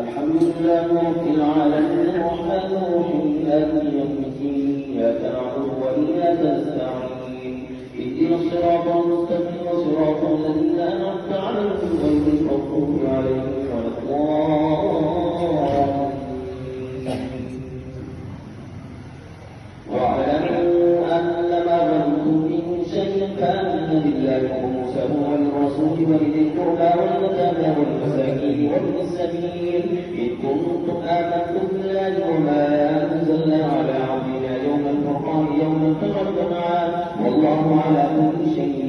الحمد لله رب العالمين الرحمن الرحيم مالك يوم الدين إياك نعبد وإياك نستعين اهدنا الصراط المستقيم صراط الذين أنعمت عليهم غير المغضوب عليهم ولا الضالين. واعلموا أنما غنمتم من شيء فأن لله خمسه وللرسول ولذي القربى واليتامى والمساكين وابن السبيل إن كنتم آمنتم بالله وما أنزلنا على عبدنا يوم الفرقان يوم التقى الجمعان والله على كل شيء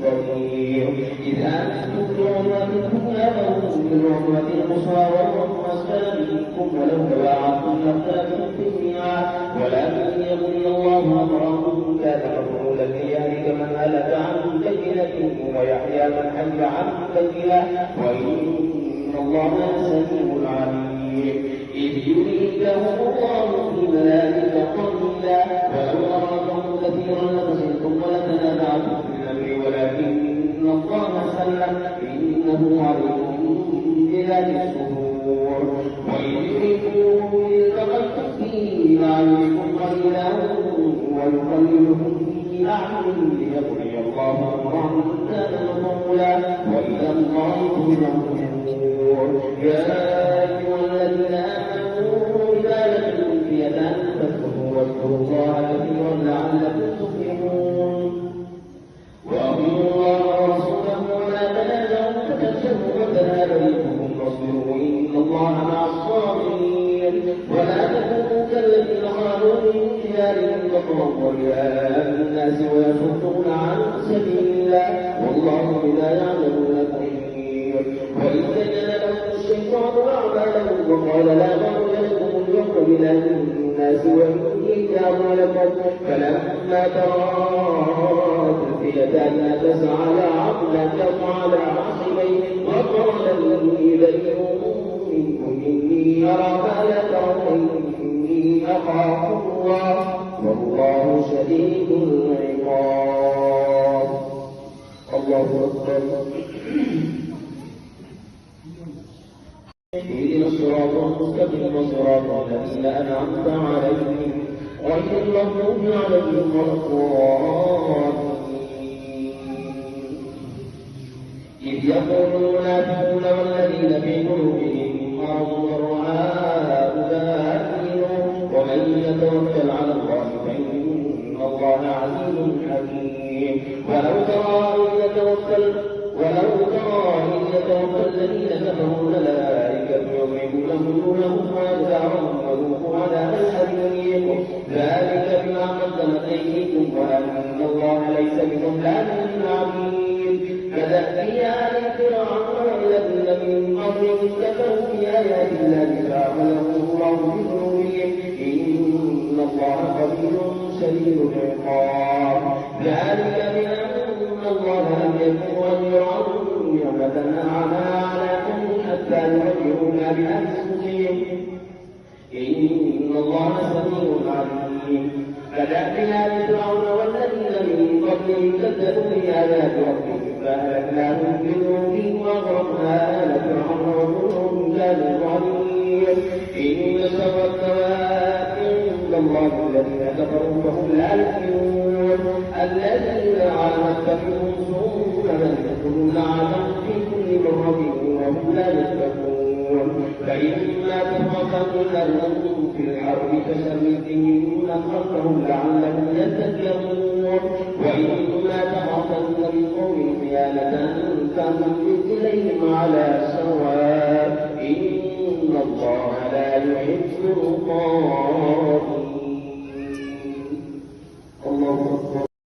قدير. إذ أنتم بالعدوة الدنيا فهم بالعدوة القصوى والرب أسفل منكم ولو تواعدتم لاختلفتم في الميعاد ولكن ليقضي الله أمركم كان مفعولا ليهلك من هلك عن بينة ويحيى من حي عن بينة وإن الله سميع عليم. إذ يريكهم الله في منامك قليلا ولو أراكم كثيرا لفشلتم ولتنازعتم في الأمر ولكن الله سلم إنه عليم بذات الصدور. وإذ يريكم التقيتم في أعينكم قليلا ويقللكم في أعينهم ليقضي الله أمرا كان مفعولا وإلى الله ترجع الأمور. يا أيها الذين آمنوا إذا لقيتم فئة فاثبتوا واذكروا الله كثيرا لعلكم تفلحون. وأطيعوا الله ورسوله ولا تنازعوا فتفشلوا وتذهب ريحكم واصبروا إن الله مع الصابرين. ولا تكونوا كالذين خرجوا من ديارهم بطرا ورئاء الناس ويصدون عن سبيل الله والله بما يعملون خبير. وإذ زين لهم الشيطان أعمالهم وقال لا غرر لكم اليوم من الناس وإني جار لكم فلما تراءت الفئتان نكص على عقله وعلى عقبيه وقال إني بريء منكم إني أرى ما لا ترون إني أخاف الله والله شديد العقاب. الله أكبر. اهدنا الصراط المستقيم صراط الذين أنعمت عليهم غير المغضوب عليهم ولا الضالين. إذ يقول المنافقون والذين في قلوبهم مرض هؤلاء ومن يتوكل على الله فإن الله عزيز حكيم. ولو ترى إذ يتوفى الذين كفروا الملائكة يضربون وجوههم وأدبارهم وذوقوا عذاب الحريق ذلك بما قدمت أيديكم وأن الله ليس بظلام للعبيد. كدأب آل فرعون الذين من قبلهم كفروا بآيات الله فأخذهم الله بذنوبهم إن الله قدير شديد العقاب. ذلك بأن الله لم يكن غيرا نعمة أنعمها على قوم حتى يغيروا ما بأنفسهم إن الله سميع عليم. كدأب آل فرعون والذين من قبلهم كذبوا بآيات ربهم فأهلكناهم بذنوبهم وأغرقنا آل فرعون وكلهم كانوا ظالمين. إن شر الدواب عند الله الذين كفروا فهم لا يؤمنون الذين عاهدت منهم ثم لم يكونوا لعنهم في كل مرة وهم لا يتقون. فإما تخافن في الحرب فشمل بهم من خلفهم لعلهم يتذكرون. وإما تخافن من قوم خيانة فانبذ إليهم على سواء إن الله لا يحب الظالمين.